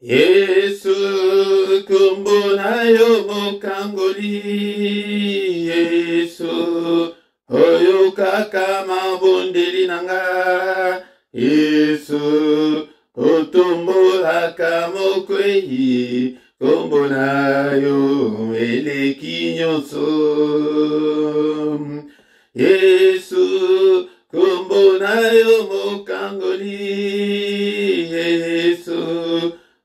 Yesu kombo na yo mokangoli. Yesu oyo kaka mabondeli nanga. Yesu otombolaka mokwei. Kombo na yo eleki nyonso. Yesu kombo na yo mokangoli. Yesu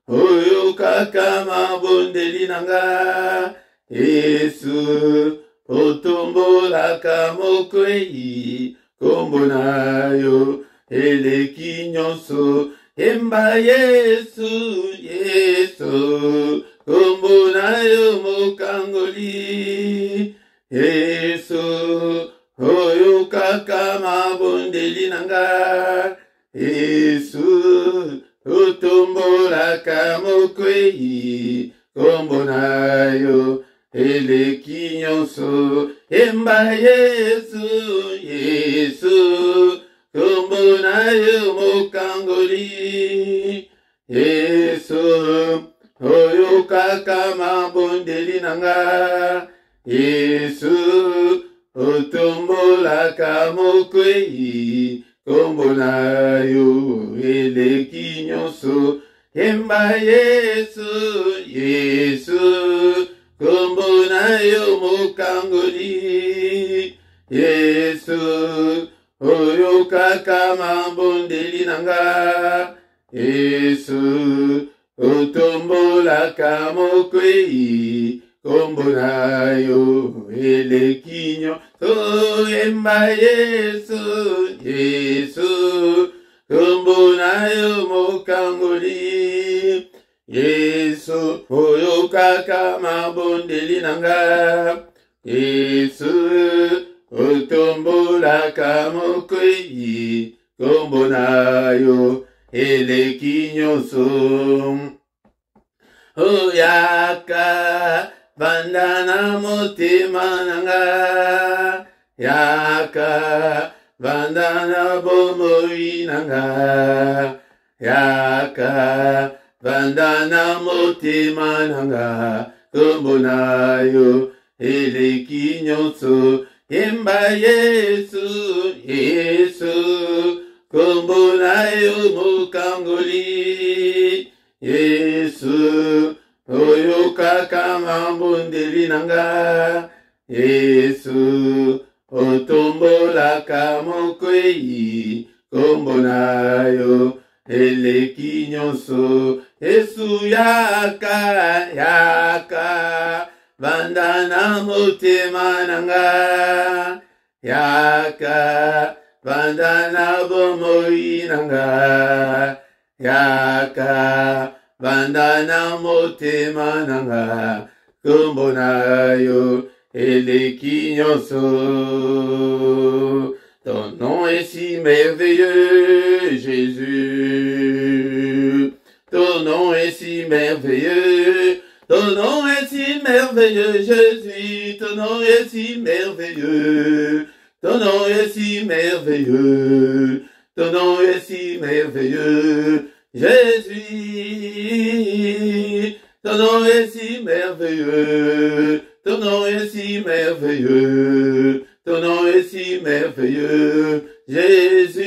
oyo kaka mabondeli nanga. Yesu otombolaka mokwei. Kombo na yo eleki nyonso. Emba Yesu, Yesu kombo na yo mokangoli. Yesu oyo kaka mabondeli nanga. Yesu otombolaka mokwei. Kombo na yo eleki nyonso. Emba Yesu, Yesu kombo na yo mokangoli. Yesu oyo kaka mabondeli nanga. Yesu otombolaka mokwei. Kombo na yo eleki nyonso. Emba Yesu, Yesu kombo na yo mokangoli. Yesu oyo kaka mabondeli nanga. Yesu otombolaka mokwei. Kombo na yo eleki nyonso. Emba Yesu, Yesu kombo na yo mokangoli. Yesu oyo kaka mabondeli nanga. Yesu otombolaka mokwei. Kombo na yo eleki nyonso. Oyaka bandana motema nanga. Yaka bandana bomoi nanga. Yaka bandana motema nanga. Kombo na yo eleki nyonso. Emba Yesu, Yesu kombo na yo mokangoli. Yesu oyo kaka mabondeli nanga. Yesu otombolaka mokwei. Kombo na yo eleki nyonso. Yesu yaka, yaka bandana motema nanga. Yaka bandana bomoi nanga. Yaka bandana motema nanga. Kombo na yo eleki nyonso. Ton nom est si merveilleux, Jésus. Ton nom est si merveilleux. Ton nom est si merveilleux, Jésus. Ton nom est si merveilleux. Ton nom est si merveilleux. Ton nom est si merveilleux, Jésus. Ton nom est si merveilleux. Ton nom est si merveilleux. Ton nom est si merveilleux, Jésus.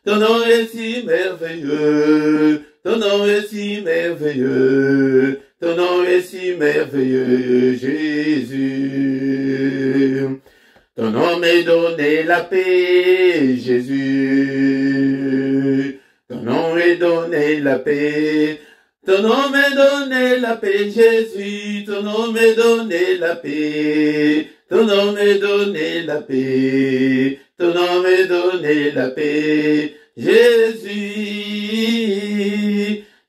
Ton nom est si merveilleux. Ton nom est si merveilleux. Ton nom est si merveilleux, Jésus. Ton nom m'est donné la paix, Jésus. Ton nom est donné la paix. Ton nom m'est donné la paix, Jésus. Ton nom m'est donné la paix. Ton nom m'est donné la paix. Ton nom m'est donné la paix, Jésus.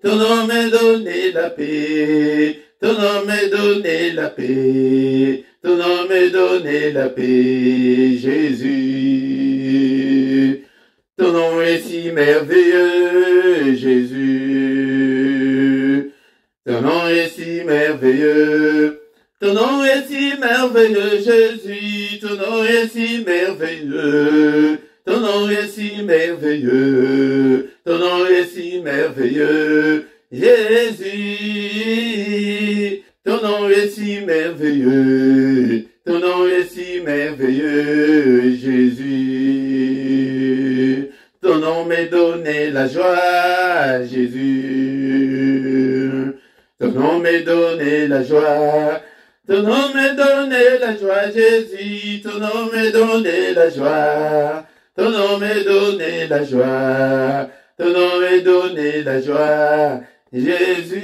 Ton nom m'est donné la paix. Ton nom m'est donné la paix. Ton nom m'est donné la paix, Jésus. Ton nom est si merveilleux, Jésus. Ton nom est si merveilleux. Ton nom est si merveilleux, Jésus. Ton nom est si merveilleux. Ton nom est si merveilleux. ton nom est si merveilleux, Jésus, ton nom est si merveilleux, ton nom est si merveilleux, Jésus. Ton nom m'est donné la joie, Jésus. Ton nom m'est donné la joie. Ton nom m'est donné la joie, Jésus. Ton nom m'est donné la joie. Ton nom m'est donné la joie. Ton nom m'est donné la joie, Jésus.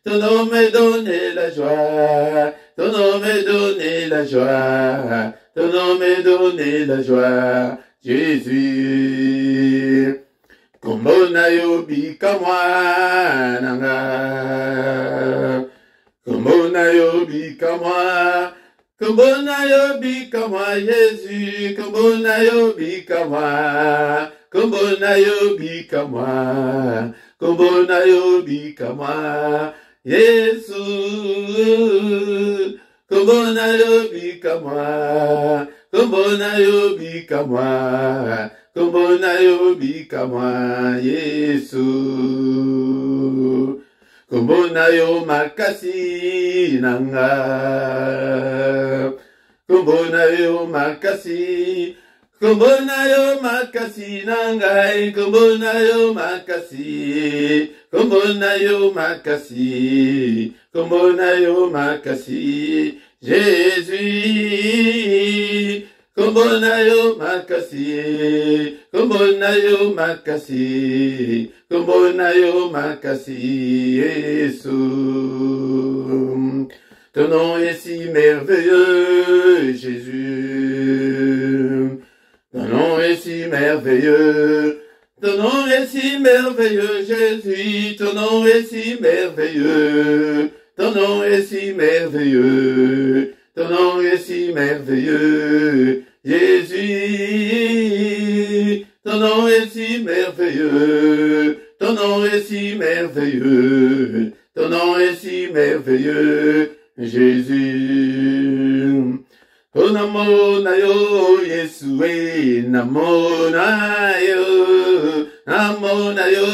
Ton nom m'est donné la joie. Ton nom m'est donné la joie. Ton nom m'est donné la joie, Jésus. Kombona yobi kamwa nanga. Kombona yobi kamwa. Kombona yobi kamwa Jésus. Kombona yobi kamwa. Kombona yobi kamwa. Kombona yobi kamwa Jésus. Kombona yobi kamwa. Kombona yobi kamwa. Kombona yobi kamwa Yesu. Kombona yo makasi nanga. Kombona yo makasi. Kombona yo makasi nangai. Kombona yo makasi. Kombona yo makasi. Kombona yo makasi. Jésus. Kombona yo makasi. Kombona yo makasi. Kombona yo makasi. Yesu. Ton nom est si merveilleux, Jésus. Ton nom est si merveilleux. Ton nom est si merveilleux, Jésus. Ton nom est si merveilleux. Ton nom est si merveilleux. Ton nom est si merveilleux, Jésus. Ton nom est si merveilleux. Ton nom est si merveilleux. Ton nom est si merveilleux, Jésus. Oh namo na yo Yesue, namo na yo, namo na yo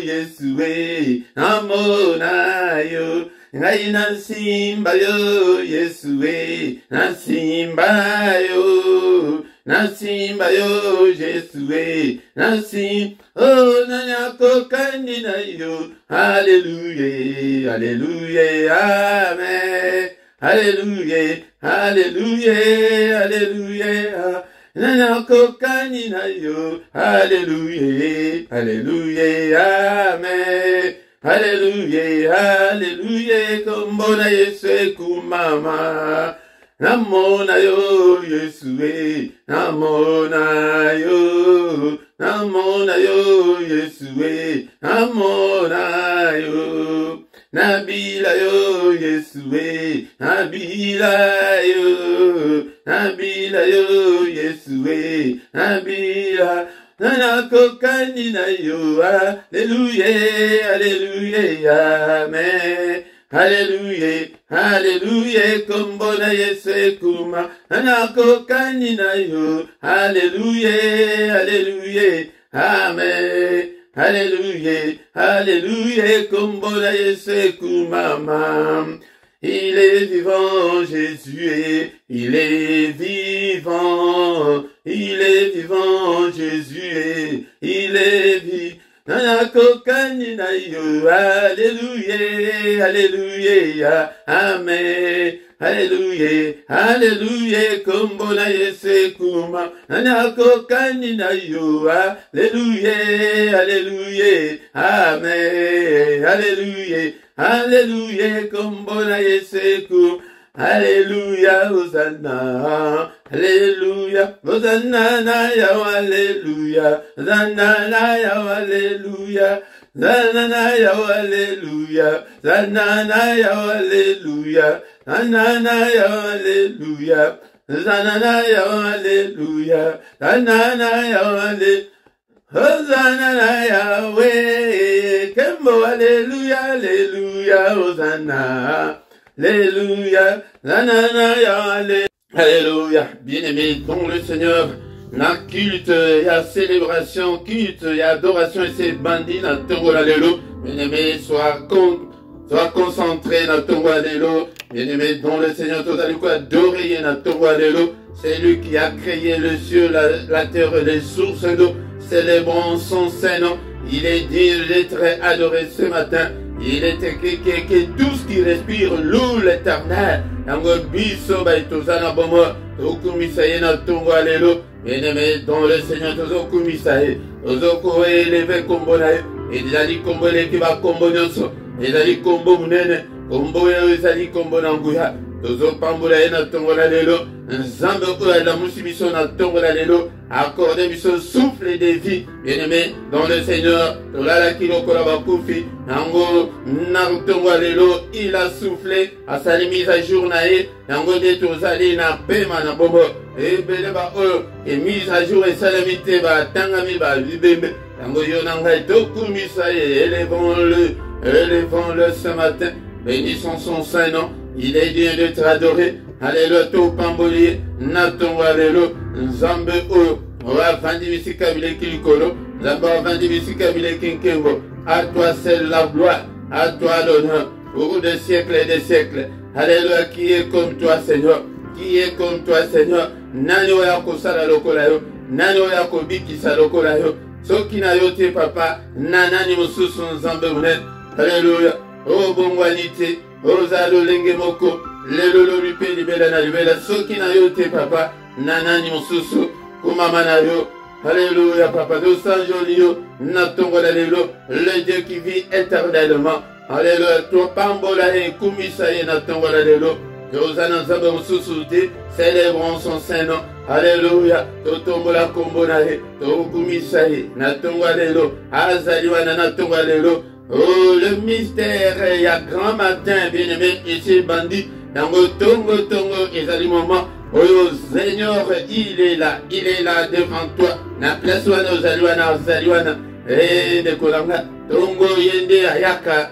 Yesue, namo na yo. Ngai na simba yo Yesue, na simba yo, na simba yo Yesue, na simba. Oh na nyako kandina yo, Alléluia, Alléluia, Amen. Alléluia, Alléluia, Alléluia. Nana kokani na yo. Alléluia, Alléluia, Amen. Alléluia, Alléluia. Kombona Yesu kumama. Namona yo Yesue, namona yo. Namona yo Yesue, namona yo. Nabila yo Yesue, Nabila yo, Nabila yo Yesue, Nabila. Nana kokani na yo, Alléluia, Alléluia, Amen. Alléluia, Alléluia, kombona Yesu kuma. Nana kokani na yo, Alléluia, Alléluia, Amen. Alléluia, Alléluia, kombona Yesu kumama. Il est vivant, Jésus, il est vivant. Il est vivant, Jésus, il est vivant. Nana kokani na yo, Alléluia, Alléluia, Amen. Alléluia, Alléluia, kombona Yesu kuma. Nana kokani na yo, Alléluia, Alléluia, Amen. Alléluia, Alléluia, kombona Yesu kuma. Alléluia, Hosanna, Alléluia, Hosanna na ya, Alléluia, Hosanna na ya, Alléluia, Hosanna na ya, Alléluia, Hosanna na ya, Alléluia, Hosanna na ya, Alléluia, Hosanna na ya, Alléluia, Hosanna na ya, Alléluia. Hosanna na Yahweh, Kembo, Alléluia, Alléluia, Hosanna. Alléluia, nanana, alléluia. Bien-aimé dans le Seigneur, na culte, ya célébration, culte, ya adoration, et c'est bandit, na tongo la lelo, bien-aimé, sois concentré na tongo la lelo, bien-aimé, dont le Seigneur t'a dit quoi, adorer na tongo la lelo, c'est lui qui a créé le ciel, la terre et les sources d'eau, célébrons son Saint-Nom, il est digne d'être adoré ce matin. Il est écrit que tout ce qui respire loue l'Éternel. Yango biso ba itozana bomo okumisaye na tongo alelo. Bien-aimé dans le Seigneur tozo kumisaye. Tozo ko élever kombo na ye. Ezali kombo leki ba kombo nyonso. Ezali kombo munene. Kombo ye ezali kombo na nguya. Tozo pambola ye na tongo la lelo. Nzambe oyo la musi biso na tongo la lelo. Accordez biso souffle de vie. Bien-aimé dans le Seigneur. Tolala kiloko la bakufi. Nango na tongo la lelo. Il a soufflé. A sali mise à jour na ye. Nango de tozali na pema na bobo. Et bele ba oyo. Et mise à jour et salamité ba tangami ba libembe. Nango yo nanga toku misa ye. Élevons-le ce matin. Bénissons son Saint-Nom. Il est digne d'être adoré. Alléluia, tout pambolier. Natongo, alléluia. Nzambe o. Owa vandi bisika bile kilikolo. Nzambe o vandi bisika bile kinkengo. À toi seul la gloire. À toi l'honneur. Au bout des siècles et des siècles. Alléluia, qui est comme toi, Seigneur. Qui est comme toi, Seigneur. Nani oya kosala lokola yo. Nani oya kobikisa lokola yo. Soki na yo te papa. Nanani mosusu nzambe munen. Alléluia. Oh bongwanite. Ozalo lenge moko, lelo lupe libela na libela, soki na yo te papa, nanani mosusu, kumama na yo, alléluia papa, nous sanjoli yo, natongo la lelo, le Dieu qui vit éternellement, alléluia, toi pambola e kumisa ye natongo la lelo, Ozana nzambe mosusu te, célébrons son Saint-Nom, alléluia, totombo la kombo na ye, tokumisa ye, natongo la lelo, azaliwa na natongo la lelo. Oh, le mystère, il y a grand matin, bien-aimé, ici, bandit, dans le tongo, et ça dit moment, oh, Seigneur, il est là devant toi, na place wana, zaliwana, et de kolanga, tongo, yende, ayaka,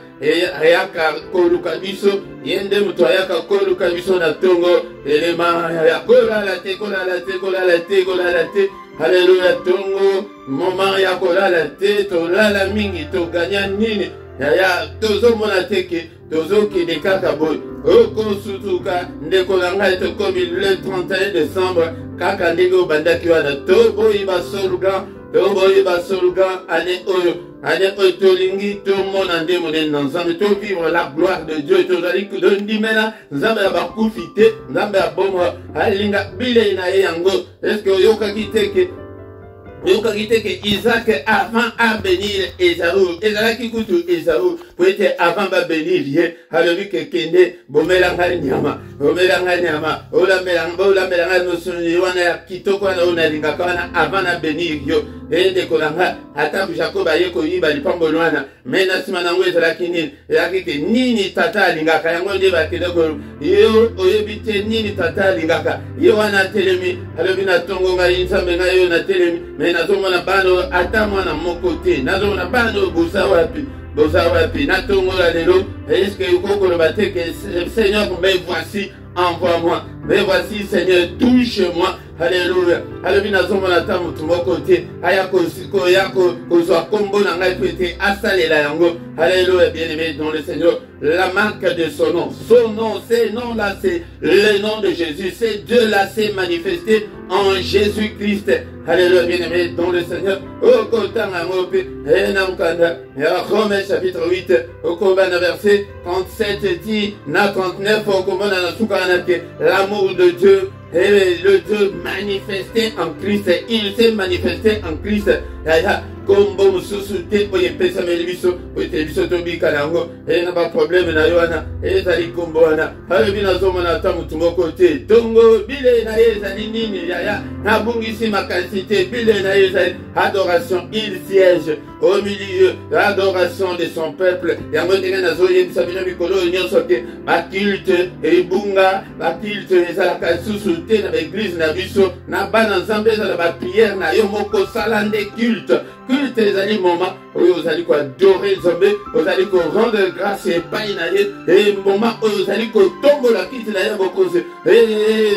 koluka biso, yende, muto, ayaka, koluka biso, na tongo, elema, kola la te, alléluia, tongo, moment ya kolala te, tolala mingi, toganya nini, ya tozo mona teke, tozo kide kaka boy, oko sutuka, ndeko langa tokomi le 31 décembre, kaka ndego bandaki wana, tobo iba soluga, ane oyo tolingi, tomona ndemo de nzambe, to vivre la gloire de Dieu, tozali kudondimena, nzambe ya bakufite, nzambe ya bomo, alinga bile na ye yango, est-ce que oyoka kiteke, Isaac avant à bénir Esaü, Ezalaki kutu Esaü, pour être avant à bénir Dieu, alléluia que kende, bomelanga nyama, ola melanga no suni wana kitoko na unalinga kana avant à bénir yo, et de kolanga, atabu Jacob ayeko yiba lipambo lwana, mena simana ngwe ezalaki nini, ezalaki ke nini tata alingaka, yango nde bakidoko, yo oyebite nini tata alingaka, yo wana telemi, alléluia na tongo ngai nsambe ngai yo na telemi, nazomona bano ata mwana moko te, nazomona bano boza wapi, natongo la lelo, est-ce que ukokoloba te que Seigneur, mais voici, envoie-moi, mais voici Seigneur, touche-moi, alléluia, alléluia, nazomona ta mutu moko te, ayako kozwa kombo na ngai pete asalela yango, alléluia, bien-aimé dans le Seigneur, la marque de son nom, c'est non là, c'est le nom de Jésus, c'est Dieu là, c'est manifesté en Jésus-Christ. Alléluia, bien-aimé dans le Seigneur. Au Kotanga Mopi, Enamkanda, Romains chapitre 8, au combat verset 37 dit, na 39, au combat na Soukanake, l'amour de Dieu. Et le Dieu manifesté en Christ, il s'est manifesté en Christ. Kombo mususu te oye pesa melibiso oye biso to bikalango na ba problème na yoana ezali kombo wana halebi na zoma na ta mutu moko te tongo bile na ezali nini ya na bungisi makasite bile na ezali adoration, il siège au milieu de l'adoration de son peuple. Yango ndenge nazoye bisabino mikolo nyonso ke ba culte et bunga, ba culte ezalaka susu te na l'église na biso na bana nzambe ezala ba prière na yo moko sala nde culte. Culte ezali moment oyo ozali ko adorer nzambe, ozali ko rendre grâce epai na ye, et moment oyo ozali ko tombola kiti na ye bokozi,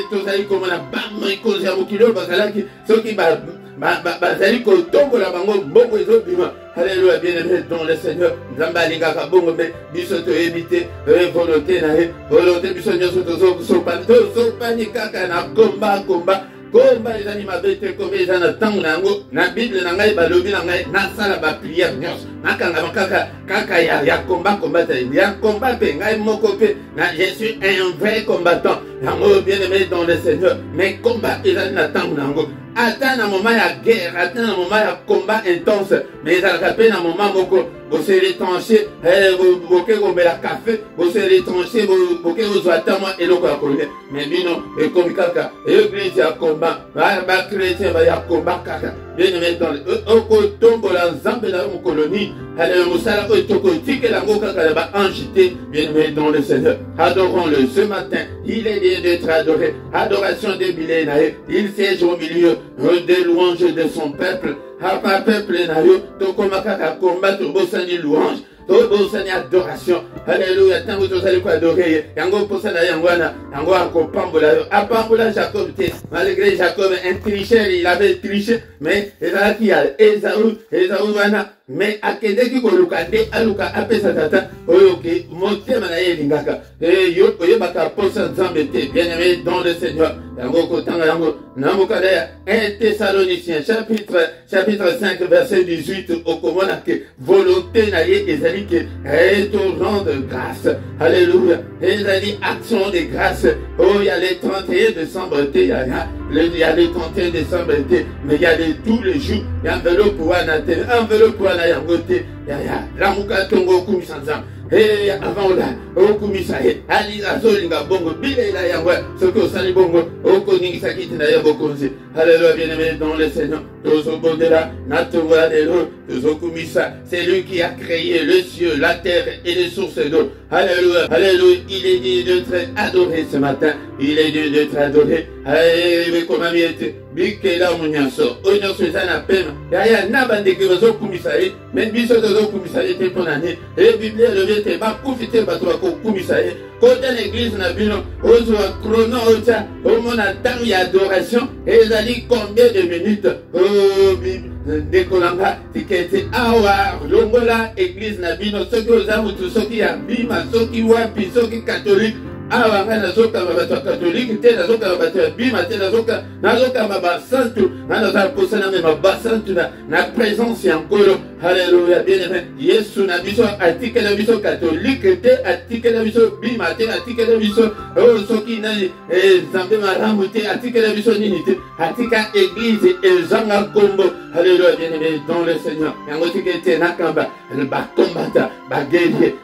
tozali komona bama ikozi ya mokili oyo bazalaki soki bazali ko tombola bango mbongo ezobima. Alléluia, bien-aimé dans le Seigneur. Nzambe alingaka bongo mpe biso toyebi te volonté na ye, volonté biso nyonso tozopani kaka na komba ezali mabe te komba eza na ntango na yango. Na Bible na ngai balobi na ngai nasala ba prière nyonso nakangama kaka ya komba te ya komba mpe ngai moko mpe je suis un vrai combattant yango bien-aimé dans le Seigneur. Mais komba ezali na ntango na yango. Ata na moment ya guerre, ata na moment ya combat intense, mais ezalaka mpe na moment moko bose retranché, boke komela café, bose retranché, boke kozwa ata mwa eloko ya kolia. Mais bino ekomi kaka église ya combat, ba chrétien ba ya combat kaka. Bien aimé dans okotombola nzambe na mokoloni, ale mosala oyo tokotikela yango kaka ba anjité. Bien aimé dans le Seigneur, adorons-le ce matin. Il est lieu d'être adoré. Adoration des millénaires. Il siège au milieu des louanges de son peuple. Apa peuple na yo tokomaka ka combat tobosani louange, tobosani adoration. Alléluia. Tango tozali ko adorer yango posana yango wana yango akopambola yo apambola Jacob te. Malgré Jacob un tricheur, il avait triché, mais ezalaki ya Esaü wana mais akendeki koluka nde aluka apesa tata oyo ke motema na ye elingaka yo oyebaka posa nzambe te. Bien-aimé dans le Seigneur, yango kotanga yango na mokanda ya 1 Thessaloniciens chapitre 5 verset 18 okomona ke volonté na ye ezali ke to rendre grâce. Alléluia. Ezali action de grâce. Oh, il y a les 31 décembre il y a les 31 décembre mais il y a tous les jours il y a enveloppe wana yango te ya lamuka tongo kumisa nzambe. Avant là, okumisa ali azolinga bongo bilela yango soki osali bongo okoningisa kiti na yango konzi. Alléluia, bien-aimé dans le Seigneur. Tozobondela na tongola lelo tozokumisa. C'est lui qui a créé le ciel, la terre et les sources d'eau. Alléluia, alléluia. Il est dit d'être adoré ce matin. Il est dit d'être adoré. Alléluia, comme amiete bikela munyaso onyoso ezana pema ya nabandeke bazokumisa ye mais biso tozokumisa ye te ponane Biblia le te bakufite bato bakokumisa ye kota na église na bino ozwa chrono ota omona temps ya adoration ezali combien de minutes ndekolanga tikete awa longola église na bino soki oza mutu soki ya bima soki wapi soki catholique awa nga nazokamba bato ya katolike te nazokamba bato ya bima te nazokamba basantu nga nazala posana mema basantu na présence ya nkolo. Alléluia, bien-aimé. Yesu na biso atikela biso katolike te atikela biso bima te atikela biso soki nani nzambe malamu te atikela biso nini te atika église ezanga kombo. Alléluia, bien-aimé dans le Seigneur. Yango tikete nakamba bakombata baguerrier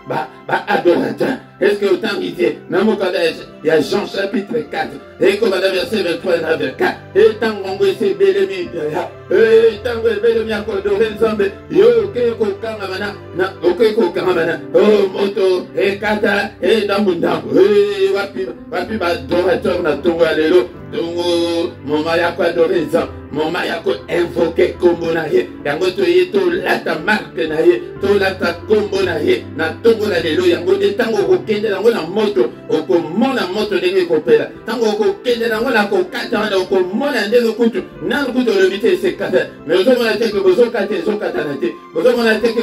baadorateur. Est-ce que autant d'idées, il y a Jean chapitre 4, et comme on a verset 23 et 24, et tant qu'on veut se bélémi, et tant qu'on veut bélémi à Kodoré Nzambe, yo, Keko Kamana, Okeko Kamana, oh, Moto, et Kata, et Damundambo, et Wapi, Badorateur, Natongo, Allélo, Tongo, mon Mayako adoré Nzambe. Mon mayako invoqué kombo na ye yango to ye to lata marque na ye to lata kombo na ye na tongo la lelo yango de tango kokende nango na moto okomona moto ndenge kopela tango kokende nango na kokata wana okomona ndenge kutu nanu kutu olobite se kata mais ozomona te ke bozokata ezokatana te bozomona te ke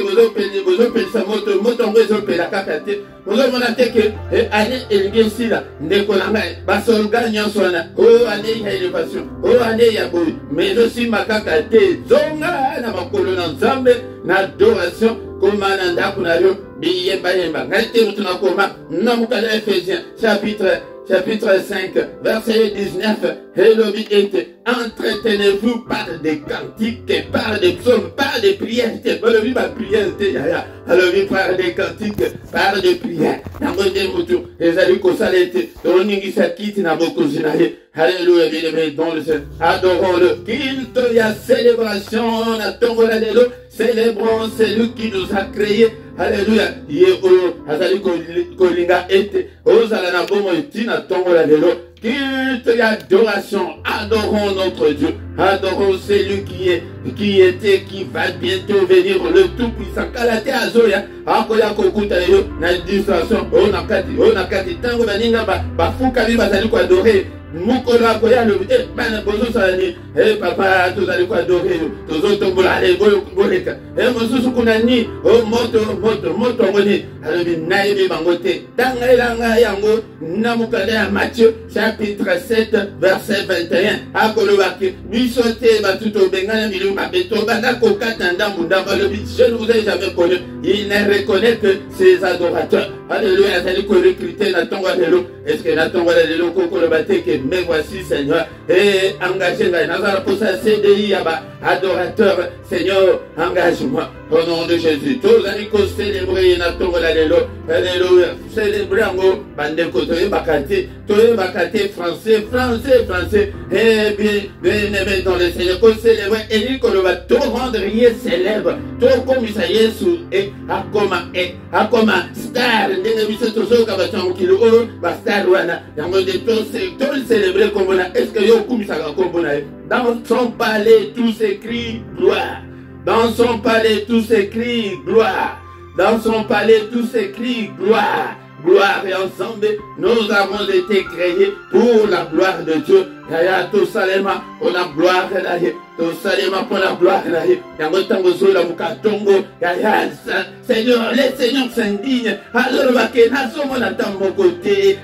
bozopelisa moto ngo ezopela kaka te bozomona te ke ane elingi esila ndeko na ngai basolga nyonso wana o ane ya élévation o ane ya boyi mais aussi makaka te zonga na makolo na nzambe na adoration koma na ndako na yo biyembayemba ngai te mutu na koma na mokanda Ephésiens chapitre 5 verset 19 elobi ete entretenez-vous par des cantiques par des psaumes par des prières te balobi ba prière te yaya alobi par des cantiques par des prières nango nde mutu ezali kosala ete toningisa kiti na bokonzi na ye. Alléluia, bien-aimé dans le Seigneur. Adorons-le. Qu'il te y a célébration, on attend l'Alléluia. Célébrons celui qui nous a créés. Alléluia. Azali kolinga ete. Ozala na bomo etina tongo l'Alléluia. Qu'il te y a adoration. Adorons notre Dieu. Adorons celui qui était, qui va bientôt venir, le Tout-Puissant. Kalate azoya. Akoya kokuta yo. Na distraction. Onakati. Tango baninga bafuka bi bazali ko adorer. Mukora koya le bana bozo sani papa tozali ko adorer tozo tombola le boleka mosusu kunani moto ngoni alobi nayebi bangote dangailanga yango namukale ya Matthieu chapitre 7 verset 21 akolobaki bisote batuto bengana milu mabeto bana kokata ndambu ndamba lobi je ne vous ai jamais connu. Il ne reconnaît que ses adorateurs. Alléluia, azali ko recruter na tongo lelo. Est-ce que na tongo lelo koko le bateke mais voici Seigneur et engagé ngai nazala pour ça CDI yaba adorateur Seigneur engage-moi au nom de Jésus. Tous allez ko célébrer na tongo lelo. Alléluia, célébrer ngo bande ko toye bakati français et bien aimé dans le Seigneur ko célébrer et dit ko le va tout rendre célèbre tout comme ça Yesu et akoma star ndenge biso tozoka batango kilo ba star wana yango de tout célébrer comme on a. Est-ce que yo kumisaka comme na dans son palais tout s'écrit gloire. Dans son palais tout s'écrit gloire. Dans son palais tout s'écrit gloire. Gloire et ensemble, nous avons été créés pour la gloire de Dieu. Yaya tout salema pour la gloire de Dieu. Tout salema pour la gloire de Dieu. Yango tango zola mukatongo. Yaya Seigneur, les seigneurs s'indignent. Alors bakena somo na tambo côté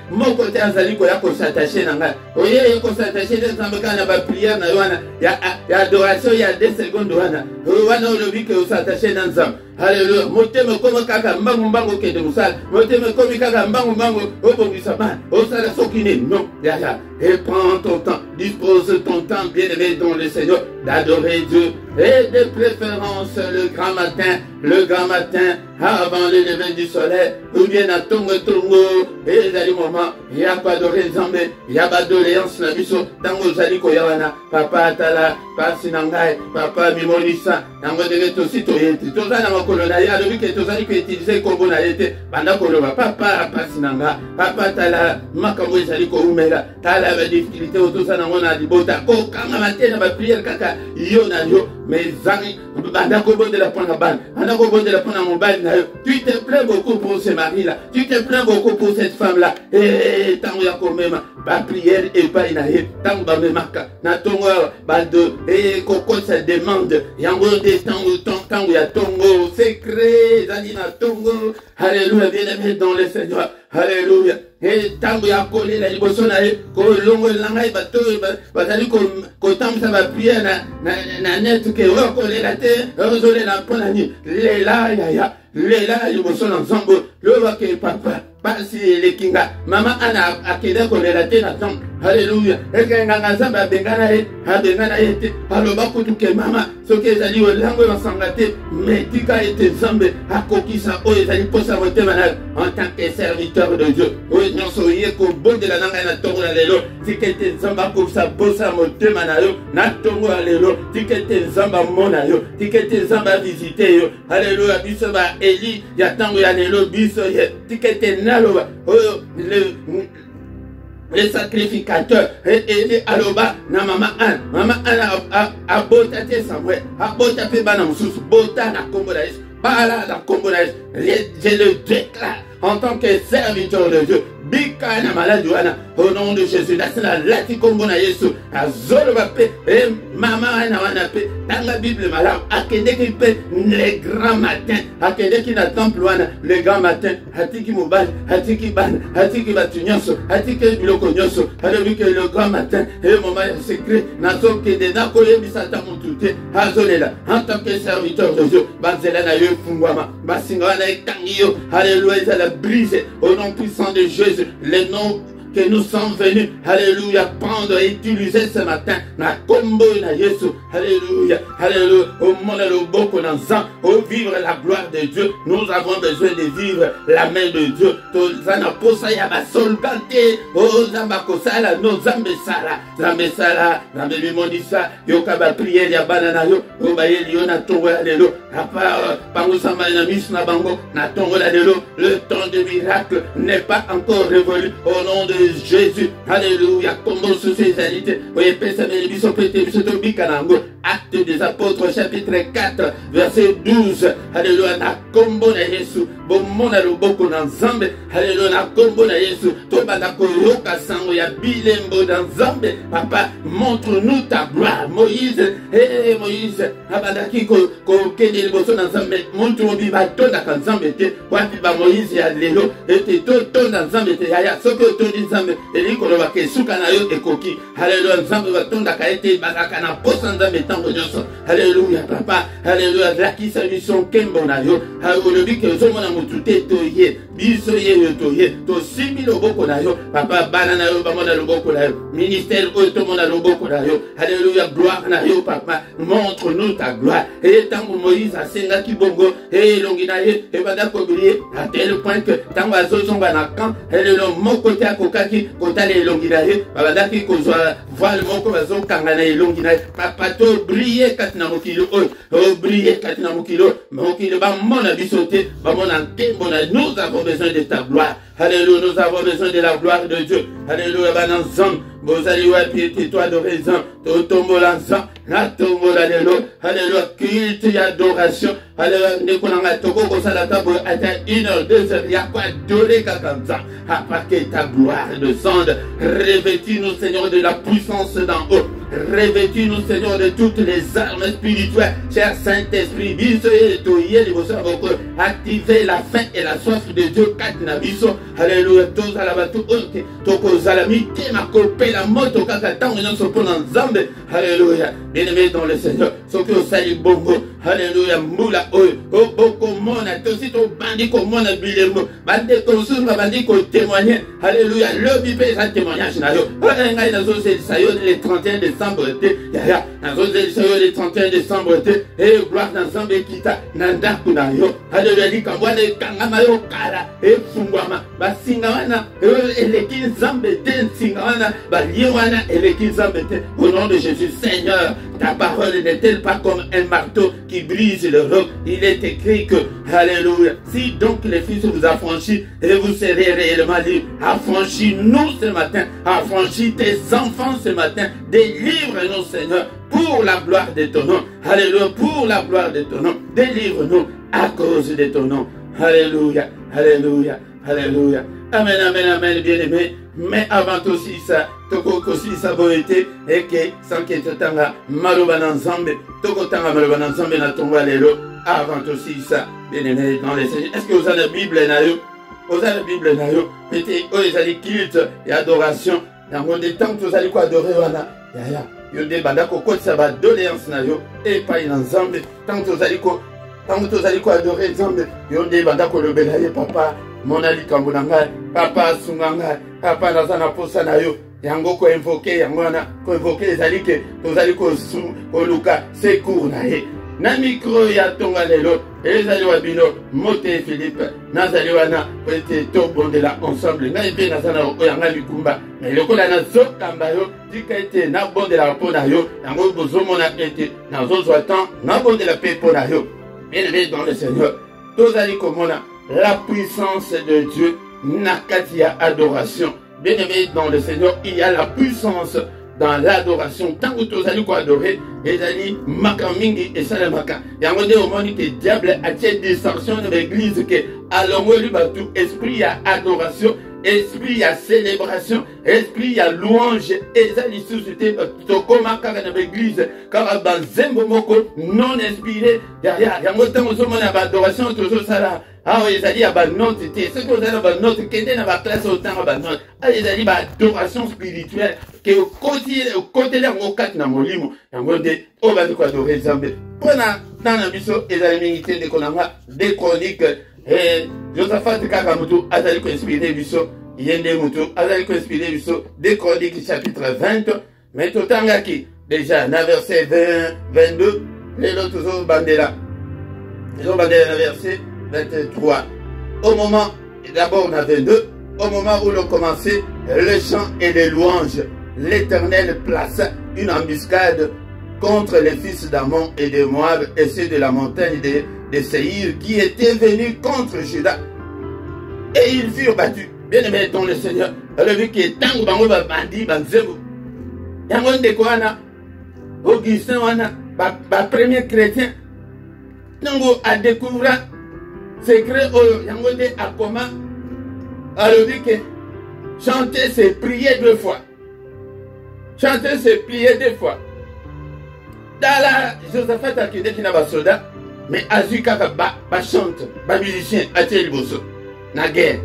azali ko ya ko s'attacher nanga. Oye ko s'attacher des ambakana ba prière na wana. Ya adoration ya 2 secondes wana. Wana olobi que s'attacher dans nzam. Alléluia. Motema komo kaka mbangu kende musala. Motema komi kaka mbangu obongisa ba. Osala sokine non. Yaya. Et prends ton temps, dispose ton temps, bien-aimé dans le Seigneur, d'adorer Dieu. Et de préférence le grand matin, avant le lever du soleil, ou bien à Tongo, et les moments, il n'y a pas de raison, il n'y a pas de doléance, la biso, Tango Zali Koyawana, Papa Atala, Papa Sinangai, Papa Mimolisa, Tango de Tosi Toyeti, Tozana Kolonaya, le week-end Tozali qui utilisait Kobonaete, Banda Kolova, Papa Sinanga, Papa Tala, Makambo Zali Koumela, Tala, la difficulté, Tozana Mona Dibota, Kokama Matena, ma prière, Kaka, Yonayo, mais Zari, Banda Kobo de la Panaban, Banda Kobo de la Panamoban, tu te plains beaucoup pour ce mari-là, tu te plains beaucoup pour cette femme-là, et tant qu'il y a quand même, ma prière et pas une année, tant que ma marque, n'a tongo, bando, et Coco se demande, yango de tant y a tongo, secret, Zanina tongo, alléluia, bien-aimé dans le Seigneur, alléluia. Et tant que y a collé la liboson, kolongo langai bato, bazali ko tamsa ba prière na net que recoller la terre, rezoler la ponani, lela liboson ensemble, le va que papa. Pasi les kinga, mama ana akeda ko relate na tam. Alléluia. Et que nganga zamba bengana ete, aloba kutuke mama, soki ezali olango basangate, mais tika ete zambe akokisa o ezali posa motema na en tant que serviteur de Dieu. O nyonso yeko bonde la nanga na tongo la lelo, tika ete zamba ko sa posa motema na yo, na tongo la lelo, tika ete zamba mona yo, tika ete zamba visiter yo. Alléluia. Biso ba Eli ya tango ya lelo biso ye, tika ete le sacrificateur et aloba na mama a bota te Samuel a bota pe bana mususu bota na kombonaïs bala na kombonaïs je le déclare en tant que serviteur de Dieu bika na malade wana au nom de Jésus la lati kombona Yesu azolo bape et mama na wana pe dans la Bible malam akende ki pe le grand matin akende ki na temple wana le grand matin hatiki mobile hatiki ban hatiki batunyoso hatiki biloko nyoso alors que le grand matin et moment secret na soke de na koyebisa ta mutute azolela en tant que serviteur de Dieu bazela na yo fungwama basinga wana etangiyo alléluia la brise au nom puissant de Jésus. Les noms que nous sommes venus, alléluia, prendre et utiliser ce matin, na combo na Yesu, alléluia, alléluia, au monde le beaucoup d'ensemble, au vivre la gloire de Dieu, nous avons besoin de vivre la main de Dieu, tozana posa ya basolgante, o zamba kosala, no zambe sala, zambe bimondisa, yoka ba prière ya banana yo, o ba yeli na tongo ya lelo, apa pango samba na misu na bango, na tongo la lelo, le temps de miracle n'est pas encore révolu, au nom de Jésus, alléluia, comme sous ses alités, oui, pesa me biso pete biso to bikanango, acte des apôtres chapitre 4 verset 12, alléluia, na kombo na Yesu, bomona loboko na Nzambe, alléluia, na kombo na Yesu, to banda koyoka sango ya bilembo na Nzambe, papa, montre-nous ta gloire, Moïse, Moïse, abandaki ko kende liboso na Nzambe, montre-nous batonda ka Nzambe te, wapi ba Moïse ya lelo, ete to tonda Nzambe te, yaya, soki otondi Nzambe, eli koloba ke suka na yo ekoki, alléluia, Nzambe batonda ka ete bazaka na posa Nzambe tango nyonso, alléluia, papa, alléluia, lakisa biso kembo na yo, olobi ke ozomona mutu te toye, biso ye yo toye, tosimbi loboko na yo, papa, bana na yo, bamona loboko na yo, ministère oyo tomona loboko na yo, alléluia, gloire na yo, papa, montre-nous ta gloire, et tango Moïse asengaki bongo, et longi na ye, et bada kobilier, à tel point que tango azozonga na camp, alléluia, moko te akokaki, kotala elongi na ye, babadaki kozwa voile moko bazokanga na elongi na ye, papa, to briller kati na mokilo oyo, briller kati na mokilo bamona biso te, bamona nkembo na, nous avons besoin de ta gloire, alléluia, nous avons besoin de la gloire de Dieu, alléluia, bananzam, bozali wapi toi d'oraison, totombo l'ensemble, na tombo la lelo, alléluia, culte et adoration, alléluia, nekonanga toko kosala tabo, ata 1h, 2h, y'a quoi adorer kakanza, après que ta gloire descende, revêtis-nous Seigneur de la puissance d'en haut, revêtis-nous Seigneur de toutes les armes spirituelles, cher Saint-Esprit, biso et toye, activez la faim et la soif de Dieu, katina biso, alléluia, tous à la bateau, toko zalami, ma colpe, la moto, kakatang, non se pose en zambe, alléluia, bien-aimé dans le Seigneur, ce que vous savez bongo, alléluia, moula, oh, boko mona, aussi ton bandit comme mon habillement, bandit comme sous ma bandit comme témoigner, alléluia, le bipé, ça témoignage, n'a yo, le 31 décembre, yaya, le 31 décembre, et gloire d'ensemble, kita, nanda, kunayo, alléluia, likambwane, kangamayo, kara, et fungwama, basingawana, et les 15 zambe, singawana, baliwana, et les 15 zambe, au nom de Jésus, Seigneur, ta parole n'est-elle pas comme un marteau qui brise le roc? Il est écrit que, alléluia, si donc les fils vous affranchissent et vous serez réellement libres, affranchis-nous ce matin, affranchis tes enfants ce matin, délivre-nous Seigneur, pour la gloire de ton nom, alléluia, pour la gloire de ton nom, délivre-nous à cause de ton nom, alléluia, alléluia, alléluia, amen, amen, amen, bien-aimé. Mais avant aussi ça, toko aussi sa beauté et que sans que tanga maloba n'ensemble, toko tanga maloba n'ensemble na tonga lelo. Avant aussi ça, bien aimé dans les Seigneurs. Est-ce que vous avez la Bible na yo? Vous avez la Bible na yo? Mettez vous avez culte et adoration. Dans mon temps vous allez quoi adorer wana? Ya yonde banda ko kotsa ba doléance na yo et pas ensemble. Tant vous allez quoi adorer ensemble. Yonde banda ko lobela ye papa. Mon ali kambunanga, papa sunganga, papa nazana posa na yo, yango ko invoquer yangona, ko invoquer ezalike, tozali ko luka secours na ye. Na micro ya tonga lelo, ezali wabino, mote Philippe, nazali wana, pete to bondela ensemble, na ipe nazana oyanga likumba, na lokola na zokamba yo, tika ete na bondela pona yo, yango bozomona ete, na zozwa temps, na bondela pe pona yo. Bien-aimé dans le Seigneur, tozali komona, la puissance de Dieu, Nakatia adoration. Bien-aimé dans le Seigneur, il y a la puissance dans l'adoration. Tant que tu as adorer, les amis, Makamingi et Salamaka. Il y a un moment où le diable a une distorsion de l'église que, alors, tout esprit à adoration, esprit à célébration, esprit à louange, et ça, les sociétés, Tokoma, car dans l'église, car dans Zembomoko, non inspiré, il y a un moment où adoration, toujours ça. Ah oui, ils allaient à la note, ce que vous avez à la note, qui était dans la classe autant à la note. Ah, ils allaient à l'adoration spirituelle, qui est au côté de la mocate dans mon limo. Et on dit, on va nous adorer Zambé. Pendant dans la mission, ils allaient militer des chroniques, et Josaphat Kakamutu a d'aller inspirer mission. Yende Moutou, avec inspiré du des Chroniques chapitre 20, mais tout temps qui, déjà, dans verset 20, 22, les autres bandela. Ils ont bandé dans verset 23. Au moment, d'abord on a 22, au moment où l'on commençait les chants et les louanges, l'Éternel plaça une embuscade contre les fils d'Ammon et de Moab et ceux de la montagne de Séhir qui étaient venus contre Juda. Et ils furent battus. Bien aimé dans le Seigneur, elle a vu que tant que bango bandi banzebo. Yangon de Kouana, Augustin wana, premier chrétien, tango a découvert secret au yangon de Akoma, elle a vu que chanter c'est prier 2 fois. Chanter c'est prier 2 fois. Dans la Josaphat a quitté qui n'a pas soldat, mais Azuka ba chante, ba musicien, a tel bosso, na guerre.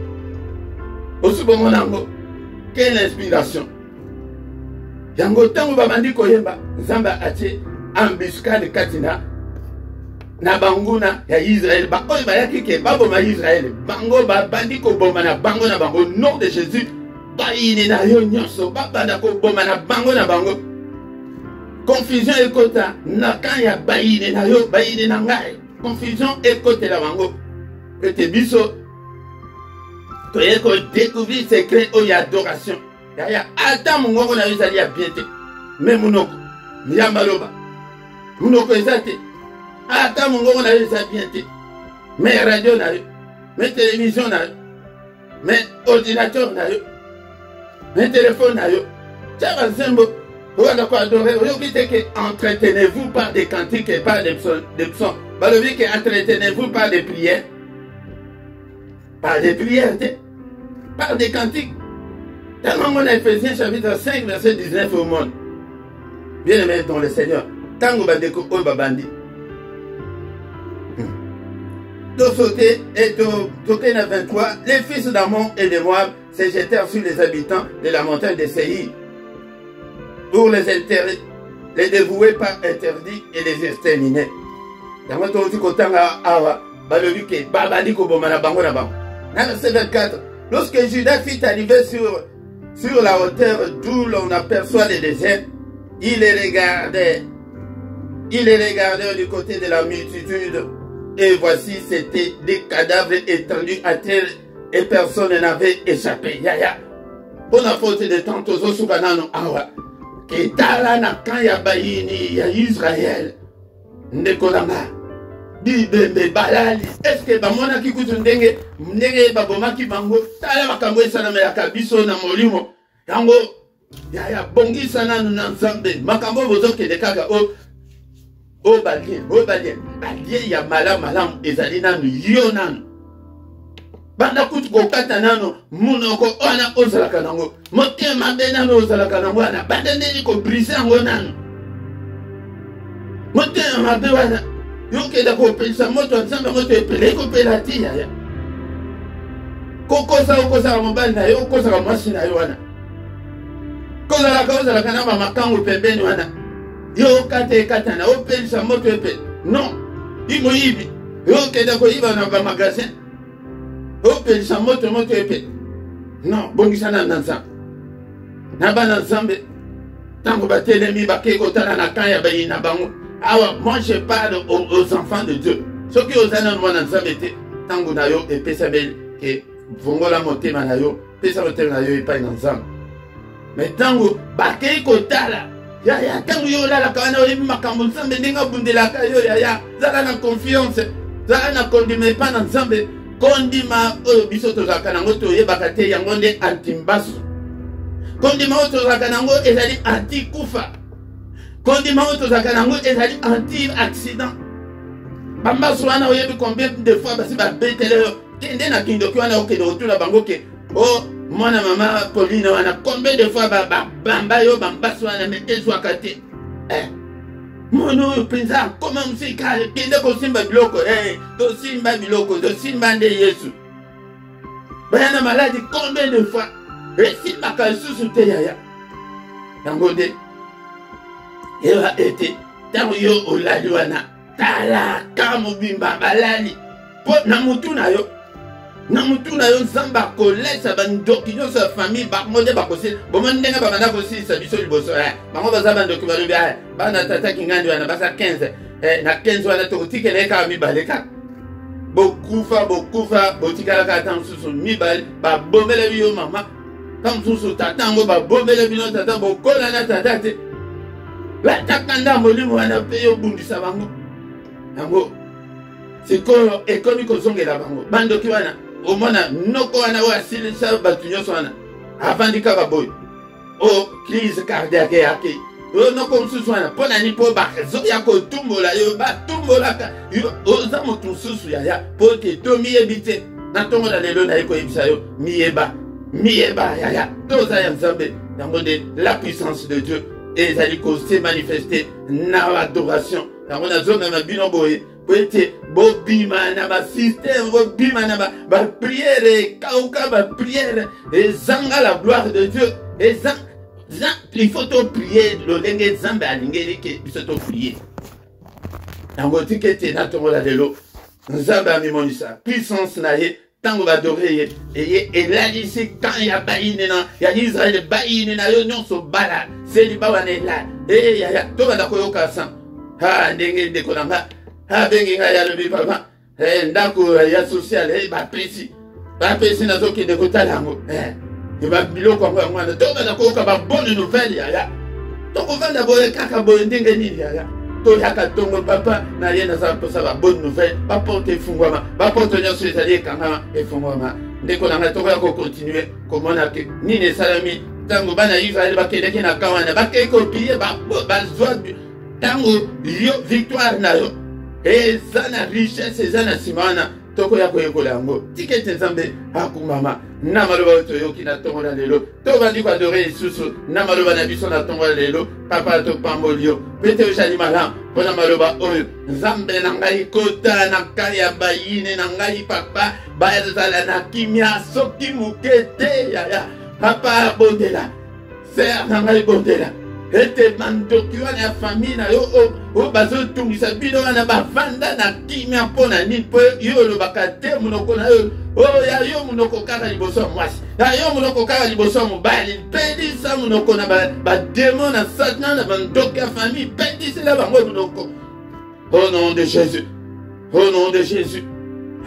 Au second nango, quelle inspiration. Yango tango babandi koyemba, Zamba ache embuscade katina na banguna ya Israël. Ba oy ba yaki ke babo ma Israël. Bango babandi ko bomba na bango na bango nom de Jésus. Ba ine na yo nyonso baba na ko bomba na bango na bango. Confusion ekota na kan ya ba ine na yo ba ine na ngai. Confusion ekote la bango. Que te biso tu es découvrir secret où il y a adoration. Il y a attends mon gars, on a eu ça il y a bien été. Mais monoko, Yamaloba, monoko ezate. Attends mon gars, on a eu ça bien été. Mais radio n'a eu, mais télévision n'a eu, mais ordinateur n'a eu, mais téléphone n'a eu. Ça va simple. Vous allez quoi adorer. Vous oubliez que entretenez-vous par des cantiques et par des psaumes. Vous oubliez que entretenez-vous par des prières. Par des prières, par des cantiques. Tellement on a Ephésiens chapitre 5, verset 19 au monde. Bien aimé dans le Seigneur. Tango badeko o babandi. Donc sauté et toqué na 23, les fils d'Ammon et de Moab se jetèrent sur les habitants de la montagne de Séhir pour les dévouer par interdit et les exterminer. Dans votre outil kotanga awa balobi ke babandi ko bomana bango na bango. Verset 24. Lorsque Judas fit arriver sur la hauteur d'où l'on aperçoit le désert, il les regardait du côté de la multitude. Et voici, c'était des cadavres étendus à terre et personne n'avait échappé. Yaya. Pour la faute de tantôt, Zosukanano Awa. Ketala na kanya bayini ya Israël. Ndekolanga. Bibembe balali. Est-ce que bamona kikutu ndenge baboma ki bango tala makambo esana me akabiso na molimo yango ya bongi sana na nzambe makambo bozoke de kaka o balien ya malam ezali nanu yo nanu banda kutu kokata nano munoko ona ozalaka nango motema be nano ozalaka nango wana banda ndeni ko brise yango nanu motema be wana yoke da ko pensa moto nzambe moto epele ko pelati ya kokosa mobali na yo kokosa mwasi na yo wana kozala kana makango pembeni wana yo kata na opelisa moto epele non imoyibi yoke da ko iba na ba magasin opelisa moto epele non bongisa na nzambe na bana nzambe tango batelemi bakeko tala na kanya bayina bango. Ah, moi je parle aux enfants de Dieu. Ceux qui osent aller dans nzambe te tango na yo et pesabel que vongola motema na yo pesa motema na yo et pas nzambe. Mais tango bakei kotala ya tango yo la kana yo makambo nzambe ndinga bundela ka yo ya zala na confiance zala na kondima pas nzambe kondima biso to zakana ngoto yebaka te yango nde antimbasu kondima to zakana ngo ezali anti kufa. Kondima otozaka nango ezali anti-accident. Bamba swana oyebi combien de fois basi babetele yo kende na kindoki wana okende otula bango ke oh mwana mama Pauline wana combien de fois bamba yo bamba swana me ezwaka te mono pensa koma musika kende ko simba biloko to simba biloko to simba nde Yesu bayana maladi combien de fois simba ka susu te yaya yango de Ewa ete tango yo olali wana tala kamo bimba balali po na mutu na yo na mutu na yo nzamba kolesa bandoki nyonso ya famille bango nde bakosila bomo ndenge babanda kosilisa biso liboso bango baza bandoki balobi bana tata kingandi wana baza 15 na 15 wana tokotikela ye kaka mibale kaka bokufa botikalaka ata mosusu mibale babomela biyo mama ka mosusu tata yango babomela bino tata bokola na tata te batakanda molimo wana mpe yobundisa bango yango sikoyo ekomi kozongela bango bandoki wana omona noko wana oyo asilisa bato nyonso wana avandi kaka boye o crise cardiaque yake oyo noko mosusu wana mpo nani mpo bazoya kotumbola yo batumbolaka oza moto mosusu yaya mpo te to miyebi te na ntongo na lelo naye koyebisa yo miyeba yaya toza ya nzambe yango nde la puissance de Dieu ezali kose manifeste na adoration yango nazomema bino boye po ete bobima na basystème bobima na bapriere ekauka bapriere ezanga la gloire de Dieu il faut to prier lolenge nzambe alingeli ke biso to prier yango tika ete na ntongo la lelo nzambe amimonisa puissance na ye ntango badore ye eye elalisi kan ya bayine ya Israele bayine na yo nyonso bala seliba wana elala yaya tobanda koyoka san ndenge ndeko na nga bengi nga yalobi papa ndako ya social bapesi nazokende kotala yango biloko yango yango wana tobanda koyoka babone nouvelle yaya tokovanda boye kaka boye ndenge nini yaya toyaka ntongo papa na ye naza mposa babone nouvelle baporte efungwama baporte nyonso ezali ekangama efungwama ndeko na nga tokoya kokontinue komona ke nini esalami ntango bana Israele bakendeki na ka wana bakekopie bazwa ntango yo victoire na yo eza na richesse eza na nsima wana tokoya koyekola yango tika ete nzambe akumama na maloba oyo toyoki na ntongo na lelo tobandi koadore lisusu na maloba na biso na ntongo na lelo papa topamboli yo mpe te ozali malamu mpo na maloba oyo nzambe na ngai kota na kai ya bayine na ngai papa bazala na kimia soki moke te yaya papa bondela ser na ngai bondela ete bandoki wana ya famille na yo oyo bazotungisa bino wana bavanda na kimia mpo na nini mpo yo olobaka te monoko na yo ya yo monoko kaka liboso ya mwasi ya yo monoko kaka liboso ya mobali pelisa monoko na bademo na satan na bandoki ya famille pelisela bango monoko au nom de Jésus au nom de Jésus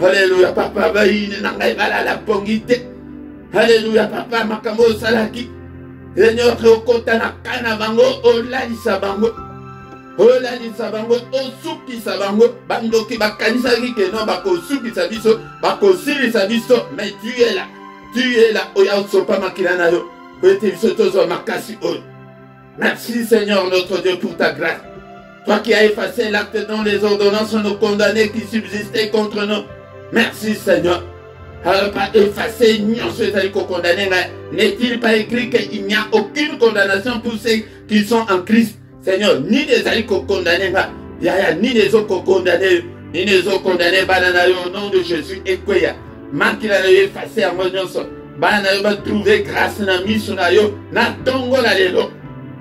alléluia papa bayine na ngai balala pongi te alléluia papa makambo osalaki Seigneur okota na kana bango olalisa bango osukisa bango bandoki bakanisaki ke non bakosukisa biso bakosilisa biso mais tu es là oya osopa makila na yo po ete biso tozwa makasi oyo. Merci Seigneur notre Dieu pour ta grâce, toi qui as effacé l'acte dont les ordonnances nos condamnés qui subsistaient contre nous. Merci Seigneur. Alors pas effacer nyonso ezali kokondamné nga. N'est-il pas écrit qu'il n'y a aucune condamnation pour ceux qui sont en Christ? Seigneur, ni des ali kokondamné nga yaya ni des autres condamnés ni des autres condamnés banana yo au nom de Jésus ekweya makila na yo effacer yango nyonso bana yo ba trouver grâce na miso na yo na tongo na lelo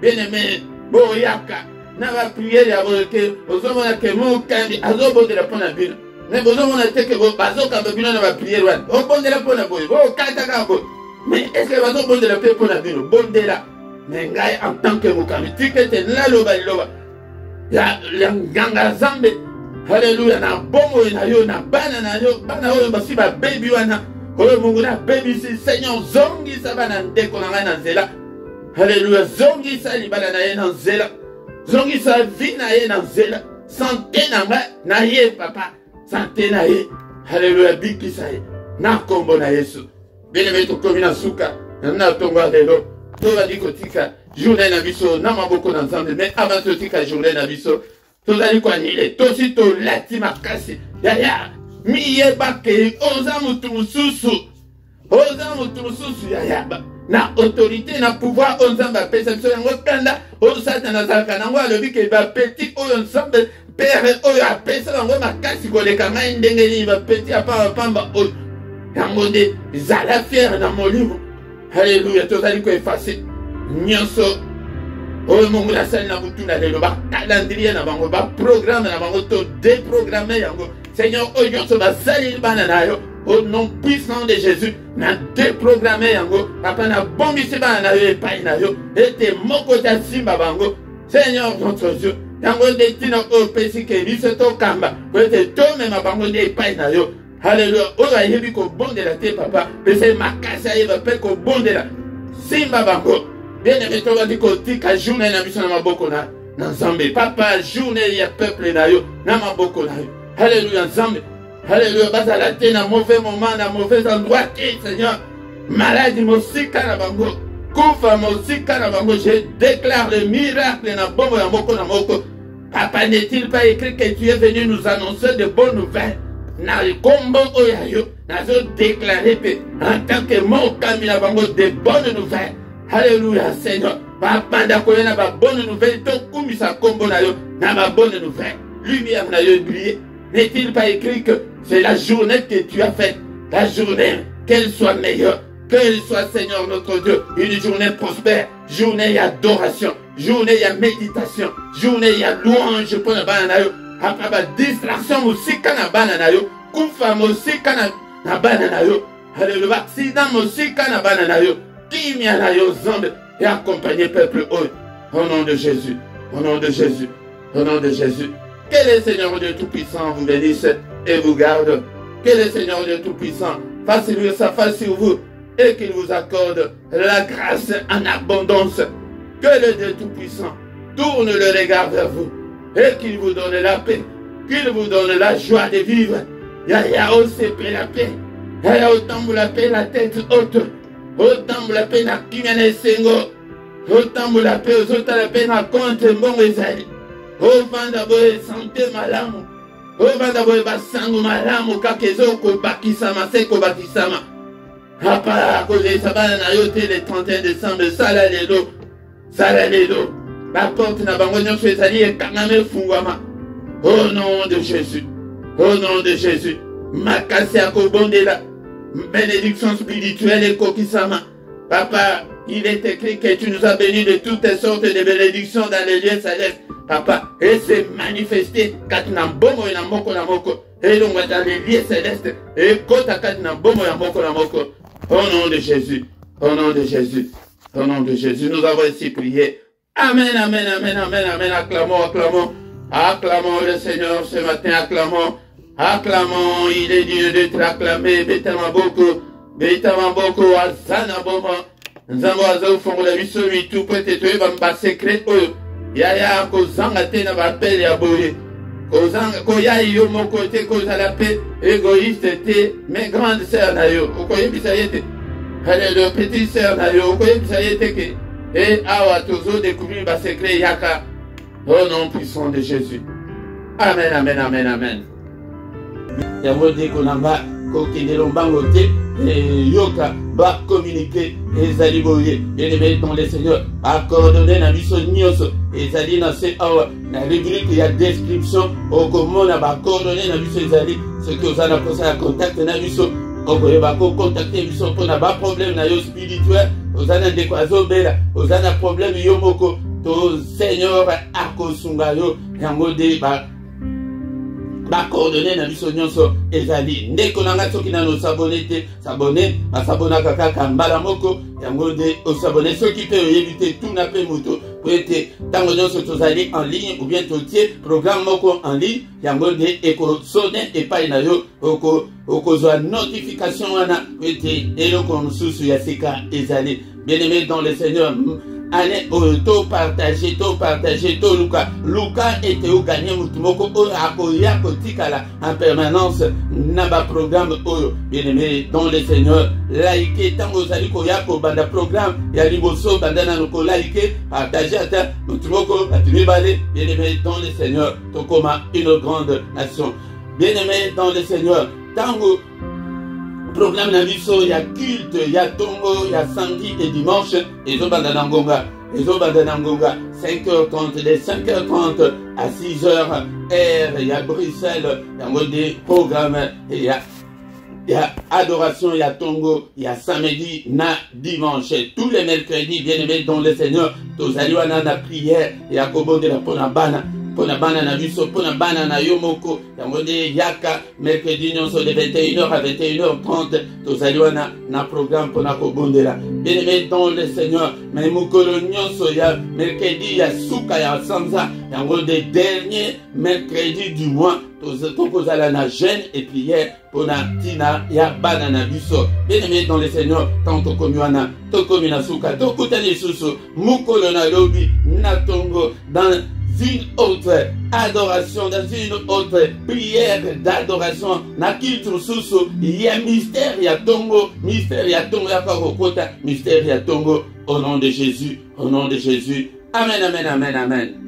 bien-aimé boyaka na ba prière ya boke ozomona ke mokambi azobondela mpona bino mais bozomona te ke bazokamba bino na ba prière wana obondela mpona boye bokataka boye mais est-ce que bazobondela mpe mpona bino bondela mais ngai en tant que mokambi tikete naloba liloba ya nganga zambe haleluya na bongo na yo na bana oyo basi babebi wana oyo mungu na bebisi Seigneur zongisa bana ndeko na ngai na nzela haleluya zongisa libala na ye na nzela zongisa vi na ye na nzela sante na ngai na ye papa sante na ye haleluya bikisa ye na kombo na Yesu bien-aimé tokomi na suka na tongo lelo tozali kotika journée na biso na maboko na nzambe mais avant totika journée na biso tozali koanile tosi tolati makasi yaya miyeba ke oza mutu mosusu yaya na autorité na pouvoir oyo nzambe apesa biso yango kanda oyo satana azalaka nango alobi ke bapeti oyo nzambe pere oyo apesa bango makasi koleka ngai ndenge nini bapeti apamba oyo yango nde zala fiere na molimo haleluya tozali koefase nyonso oyo mungu nasali na butu na lelo bacalendrier na bango baprogramme na bango to déprogramme yango Seigneur oyo nyonso basali bana na yo au nom puissant de Jésus, na déprogrammé yango, papa na bombisi ba na yo epai na yo, ete moko ta simba bango, Seigneur notre Dieu, yango de tina o pesi ke biso to kamba, ko ete to me mabango de epai na yo. Alléluia, ola yebi ko bondela te papa, pese makasa yeba pe ko bondela, simba bango, bien aimé to di ko tika journée na biso na maboko na Nzambe, papa journée ya peuple na yo, na maboko na yo. Alléluia Nzambe. Alléluia, bazala te na mauvais moment, na mauvais endroit, Seigneur. Maladie mosika na bango, kufa mosika na bango, je déclare le miracle na bombo ya moko na moko. Papa, n'est-il pas écrit que tu es venu nous annoncer de bonnes nouvelles? Na kombo oyayo, na zo déclarer en tant que mokami na bango de bonnes nouvelles. Alléluia Seigneur. Papa, ndakoye na ba bonne nouvelle, to kumisa kombo na yo, na ba bonne nouvelle. Lumière na yo briller. N'est-il pas écrit que c'est la journée que tu as faite, la journée, qu'elle soit meilleure, qu'elle soit, Seigneur notre Dieu, une journée prospère, journée d'adoration, journée de méditation, journée de louange pour la bananayo, après la distraction aussi quand la bananayo, kufa aussi quand la bananayo, le accident aussi quand la bananayo, qui m'y a yo zambe et accompagner peuple au nom de Jésus, au nom de Jésus, au nom de Jésus. Que le Seigneur Dieu Tout-Puissant vous bénisse et vous garde. Que le Seigneur Dieu Tout-Puissant fasse lui sa face sur vous et qu'il vous accorde la grâce en abondance. Que le Dieu Tout-Puissant tourne le regard vers vous et qu'il vous donne la paix, qu'il vous donne la joie de vivre. Ya aussi la paix. Ya autant vous la paix, la tête haute. Autant vous la paix, la kimene sengo. Autant vous la paix, autant la paix, la compte bon ezali. Ovanda boye santé malamu. Ovanda boye basangu malamu kakezo ko bakisama seko bakisama. Hapa koze sabana na yote le 31 décembre sala lelo. Sala lelo. La porte na bango nyonso ezali ekangame fungwama. Au nom de Jésus. Au nom de Jésus. Makasi akobondela. Bénédiction spirituelle et kokisama. Papa, il est écrit que tu nous as bénis de toutes sortes de bénédictions dans les lieux célestes. Papa, et c'est manifesté quand na bomo na moko na moko. Et donc dans les lieux célestes. Et quand na bomo na moko na moko. Au nom de Jésus. Au nom de Jésus. Au nom de Jésus. Nous avons ainsi prié. Amen, amen, amen, amen, amen. Acclamons, acclamons. Acclamons le Seigneur ce matin. Acclamons. Acclamons. Il est digne d'être acclamé. Bétama beaucoup. Bétama beaucoup. Azana bomo. Nzambo azo fongo la biso mi tout peut-être bamba secret oyo. Yaya kozanga te na bapel ya boye. Kozanga koya yo moko te kozala pe égoïste te mais grande sœur na yo. Okoyebisa yete. Allez le petit sœur na yo okoyebisa yete ke et awa tozo découvrir ba secret yaka. Au nom puissant de Jésus. Amen, amen, amen, amen. Yango de konamba kokende lombango te yoka ba communiquer ezali boye bien-aimé dans le Seigneur accordonner na biso nyonso ezali na se awa na rubrique ya description okomona ba coordonner na biso ezali ce que ozana kosa ya contact na biso okoyeba ko contacter biso mpona ba problème na yo spirituel ozana ndeko azobela ozana problème yo moko to Seigneur akosunga yo yango de ba coordonner na biso nyonso ezali ndeko nanga soki na no s'abonner te s'abonner asabona kaka mbala moko yango de osabonner soki pe oyebite tout na pe moto po ete tango nyonso tozali en ligne ou bien totie programme moko en ligne yango de eko sonner epai na yo okozwa notification wana po ete eloko mosusu ya sika ezali bien-aimé dans le Seigneur. Allez, to partager, to Luka était au gagné mutumoko akoya kotikala en permanence naba programme oyo bien-aimé dans le Seigneur like tango zali koya ko banda programme ya liboso banda na ko like partager ata mutumoko atubale bien-aimé dans le Seigneur tokoma une grande nation bien-aimé dans le Seigneur tango programme na biso ya culte ya tongo ya samedi et dimanche ezo banda na ngonga 5h30 de 5h30 à 6h heure ya Bruxelles yango de programme ya adoration ya tongo ya samedi na dimanche tous les mercredis bien-aimés dans le Seigneur tozali wana na prière ya kobondela pona bana pona bana na biso, pona bana na yomoko, yango de yaka, mercredi nyonso de 21h à 21h30, tozaliwana na programme pona kobondela. Bien-aimé dans le Seigneur, mais mukolo nyonso ya mercredi ya suka ya sanza, yango de dernier mercredi du mois, tokozala na jeûne et prière pona tina ya bana na biso. Bien-aimé dans le Seigneur, tant tokomiwana, tokomina suka, tokutani susu, mukolo na lobi, na tongo, dans une autre adoration, dans une autre prière d'adoration, na kiltru susu, ya mystère ya tongo, ya kakokota, mystère ya tongo, au nom de Jésus, au nom de Jésus. Amen, amen, amen, amen.